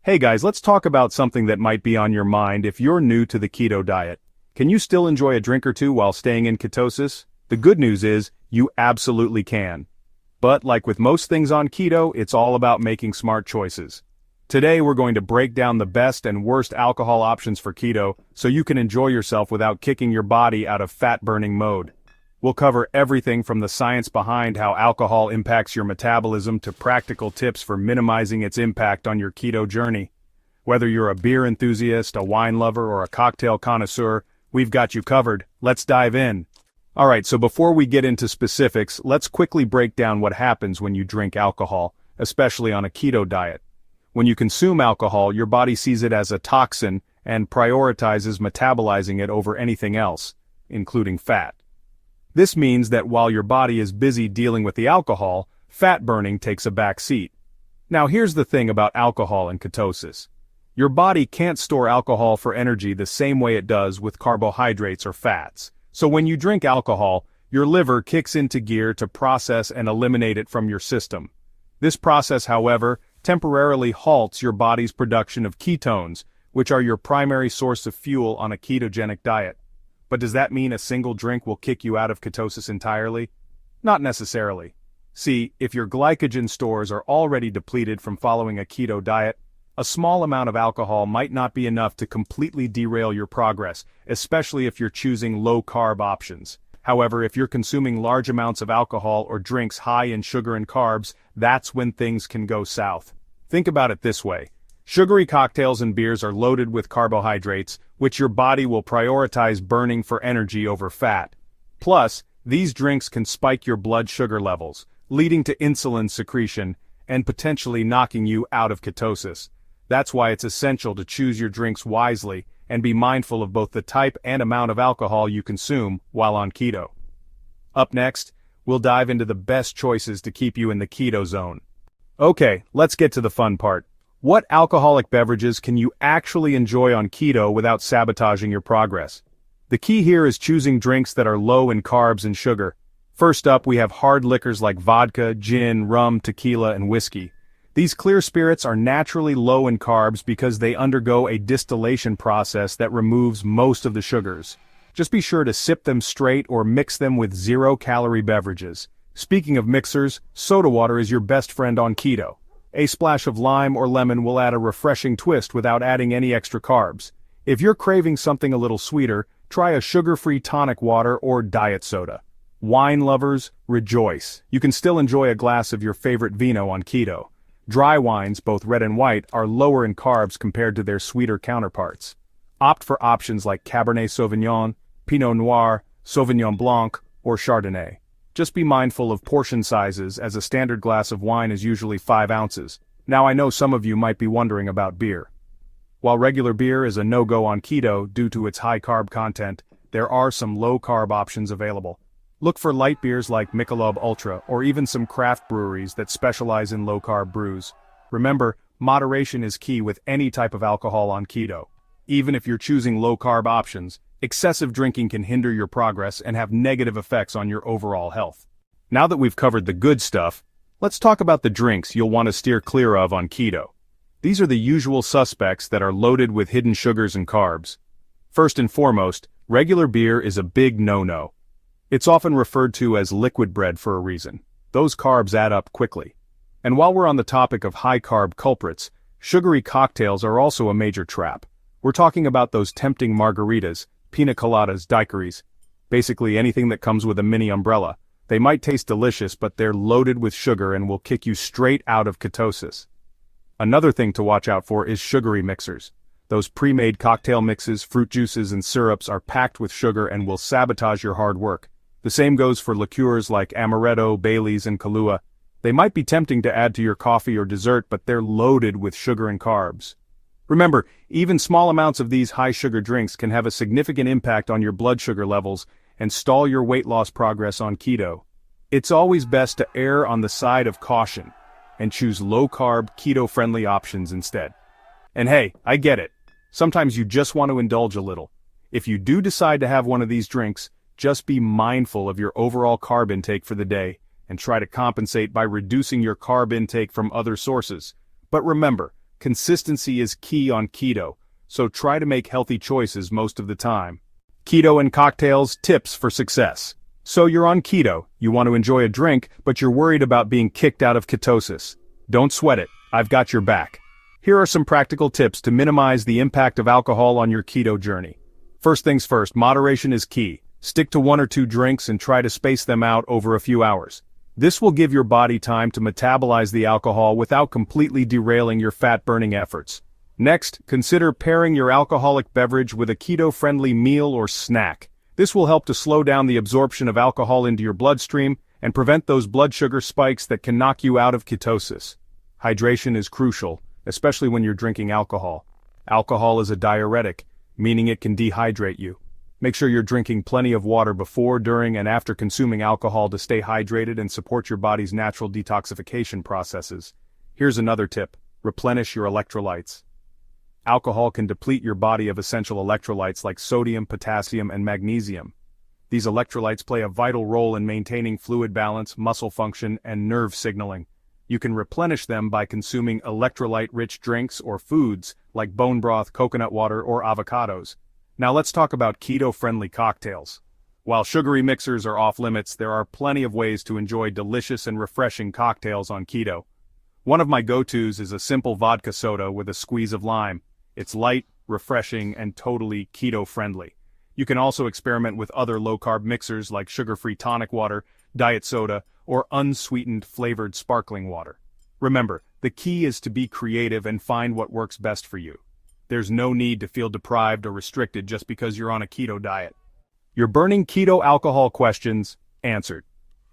Hey guys, let's talk about something that might be on your mind if you're new to the keto diet. Can you still enjoy a drink or two while staying in ketosis? The good news is, you absolutely can. But like with most things on keto, it's all about making smart choices. Today we're going to break down the best and worst alcohol options for keto so you can enjoy yourself without kicking your body out of fat-burning mode. We'll cover everything from the science behind how alcohol impacts your metabolism to practical tips for minimizing its impact on your keto journey. Whether you're a beer enthusiast, a wine lover, or a cocktail connoisseur, we've got you covered. Let's dive in. Alright, so before we get into specifics, let's quickly break down what happens when you drink alcohol, especially on a keto diet. When you consume alcohol, your body sees it as a toxin and prioritizes metabolizing it over anything else, including fat. This means that while your body is busy dealing with the alcohol, fat burning takes a back seat. Now here's the thing about alcohol and ketosis. Your body can't store alcohol for energy the same way it does with carbohydrates or fats. So when you drink alcohol, your liver kicks into gear to process and eliminate it from your system. This process, however, temporarily halts your body's production of ketones, which are your primary source of fuel on a ketogenic diet. But does that mean a single drink will kick you out of ketosis entirely? Not necessarily. See, if your glycogen stores are already depleted from following a keto diet, a small amount of alcohol might not be enough to completely derail your progress, especially if you're choosing low-carb options. However, if you're consuming large amounts of alcohol or drinks high in sugar and carbs, that's when things can go south. Think about it this way. Sugary cocktails and beers are loaded with carbohydrates, which your body will prioritize burning for energy over fat. Plus, these drinks can spike your blood sugar levels, leading to insulin secretion, and potentially knocking you out of ketosis. That's why it's essential to choose your drinks wisely and be mindful of both the type and amount of alcohol you consume while on keto. Up next, we'll dive into the best choices to keep you in the keto zone. Okay, let's get to the fun part. What alcoholic beverages can you actually enjoy on keto without sabotaging your progress? The key here is choosing drinks that are low in carbs and sugar. First up, we have hard liquors like vodka, gin, rum, tequila, and whiskey. These clear spirits are naturally low in carbs because they undergo a distillation process that removes most of the sugars. Just be sure to sip them straight or mix them with zero-calorie beverages. Speaking of mixers, soda water is your best friend on keto. A splash of lime or lemon will add a refreshing twist without adding any extra carbs. If you're craving something a little sweeter, try a sugar-free tonic water or diet soda. Wine lovers, rejoice. You can still enjoy a glass of your favorite vino on keto. Dry wines, both red and white, are lower in carbs compared to their sweeter counterparts. Opt for options like Cabernet Sauvignon, Pinot Noir, Sauvignon Blanc, or Chardonnay. Just be mindful of portion sizes, as a standard glass of wine is usually 5 ounces. Now I know some of you might be wondering about beer. While regular beer is a no-go on keto due to its high carb content, there are some low-carb options available. Look for light beers like Michelob Ultra or even some craft breweries that specialize in low-carb brews. Remember, moderation is key with any type of alcohol on keto. Even if you're choosing low-carb options, excessive drinking can hinder your progress and have negative effects on your overall health. Now that we've covered the good stuff, let's talk about the drinks you'll want to steer clear of on keto. These are the usual suspects that are loaded with hidden sugars and carbs. First and foremost, regular beer is a big no-no. It's often referred to as liquid bread for a reason. Those carbs add up quickly. And while we're on the topic of high-carb culprits, sugary cocktails are also a major trap. We're talking about those tempting margaritas, pina coladas, daiquiris, basically anything that comes with a mini umbrella. They might taste delicious, but they're loaded with sugar and will kick you straight out of ketosis. Another thing to watch out for is sugary mixers. Those pre-made cocktail mixes, fruit juices, and syrups are packed with sugar and will sabotage your hard work. The same goes for liqueurs like amaretto, Baileys, and Kahlua. They might be tempting to add to your coffee or dessert, but they're loaded with sugar and carbs. Remember, even small amounts of these high-sugar drinks can have a significant impact on your blood sugar levels and stall your weight loss progress on keto. It's always best to err on the side of caution and choose low-carb, keto-friendly options instead. And hey, I get it. Sometimes you just want to indulge a little. If you do decide to have one of these drinks, just be mindful of your overall carb intake for the day and try to compensate by reducing your carb intake from other sources. But remember, consistency is key on keto, so try to make healthy choices most of the time. Keto and cocktails, tips for success. So you're on keto, you want to enjoy a drink, but you're worried about being kicked out of ketosis. Don't sweat it, I've got your back. Here are some practical tips to minimize the impact of alcohol on your keto journey. First things first, moderation is key. Stick to 1 or 2 drinks and try to space them out over a few hours. This will give your body time to metabolize the alcohol without completely derailing your fat-burning efforts. Next, consider pairing your alcoholic beverage with a keto-friendly meal or snack. This will help to slow down the absorption of alcohol into your bloodstream and prevent those blood sugar spikes that can knock you out of ketosis. Hydration is crucial, especially when you're drinking alcohol. Alcohol is a diuretic, meaning it can dehydrate you. Make sure you're drinking plenty of water before, during, and after consuming alcohol to stay hydrated and support your body's natural detoxification processes. Here's another tip: replenish your electrolytes. Alcohol can deplete your body of essential electrolytes like sodium, potassium, and magnesium. These electrolytes play a vital role in maintaining fluid balance, muscle function, and nerve signaling. You can replenish them by consuming electrolyte-rich drinks or foods like bone broth, coconut water, or avocados. Now let's talk about keto-friendly cocktails. While sugary mixers are off limits, there are plenty of ways to enjoy delicious and refreshing cocktails on keto. One of my go-tos is a simple vodka soda with a squeeze of lime. It's light, refreshing, and totally keto-friendly. You can also experiment with other low-carb mixers like sugar-free tonic water, diet soda, or unsweetened flavored sparkling water. Remember, the key is to be creative and find what works best for you. There's no need to feel deprived or restricted just because you're on a keto diet. Your burning keto alcohol questions answered.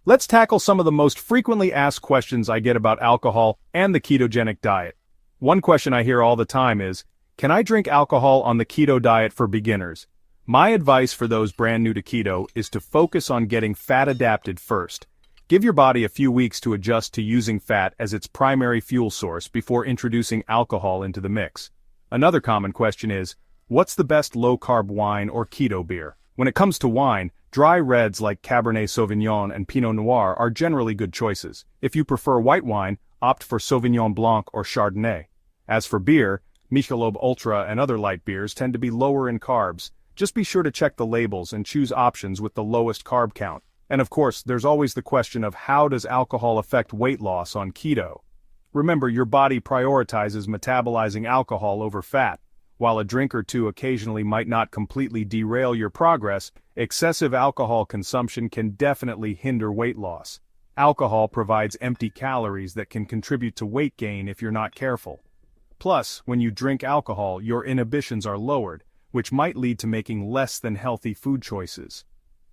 Let's tackle some of the most frequently asked questions I get about alcohol and the ketogenic diet. One question I hear all the time is, can I drink alcohol on the keto diet for beginners? My advice for those brand new to keto is to focus on getting fat adapted first. Give your body a few weeks to adjust to using fat as its primary fuel source before introducing alcohol into the mix. Another common question is, what's the best low-carb wine or keto beer? When it comes to wine, dry reds like Cabernet Sauvignon and Pinot Noir are generally good choices. If you prefer white wine, opt for Sauvignon Blanc or Chardonnay. As for beer, Michelob Ultra and other light beers tend to be lower in carbs. Just be sure to check the labels and choose options with the lowest carb count. And of course, there's always the question of how does alcohol affect weight loss on keto? Remember, your body prioritizes metabolizing alcohol over fat. While a drink or two occasionally might not completely derail your progress, excessive alcohol consumption can definitely hinder weight loss. Alcohol provides empty calories that can contribute to weight gain if you're not careful. Plus, when you drink alcohol, your inhibitions are lowered, which might lead to making less than healthy food choices.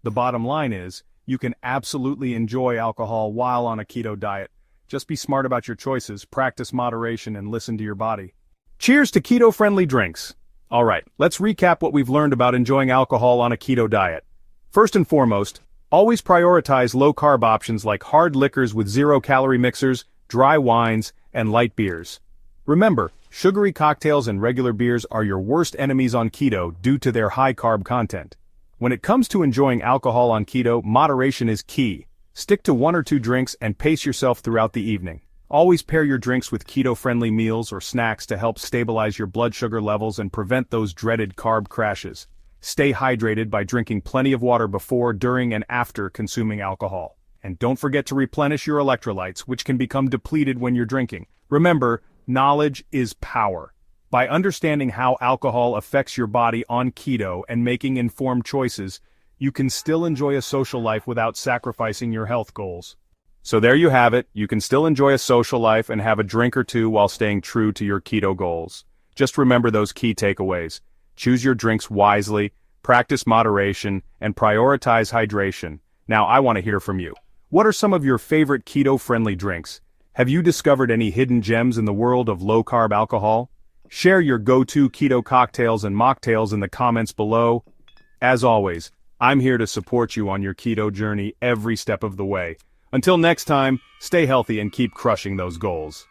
The bottom line is, you can absolutely enjoy alcohol while on a keto diet. Just be smart about your choices, practice moderation, and listen to your body. Cheers to keto-friendly drinks. Alright, let's recap what we've learned about enjoying alcohol on a keto diet. First and foremost, always prioritize low-carb options like hard liquors with zero-calorie mixers, dry wines, and light beers. Remember, sugary cocktails and regular beers are your worst enemies on keto due to their high carb content. When it comes to enjoying alcohol on keto, moderation is key. Stick to 1 or 2 drinks and pace yourself throughout the evening. Always pair your drinks with keto-friendly meals or snacks to help stabilize your blood sugar levels and prevent those dreaded carb crashes. Stay hydrated by drinking plenty of water before, during, and after consuming alcohol. And don't forget to replenish your electrolytes, which can become depleted when you're drinking. Remember, knowledge is power. By understanding how alcohol affects your body on keto and making informed choices, you can still enjoy a social life without sacrificing your health goals. So there you have it, you can still enjoy a social life and have a drink or two while staying true to your keto goals. Just remember those key takeaways. Choose your drinks wisely, practice moderation, and prioritize hydration. Now I want to hear from you. What are some of your favorite keto-friendly drinks? Have you discovered any hidden gems in the world of low-carb alcohol? Share your go-to keto cocktails and mocktails in the comments below. As always, I'm here to support you on your keto journey every step of the way. Until next time, stay healthy and keep crushing those goals.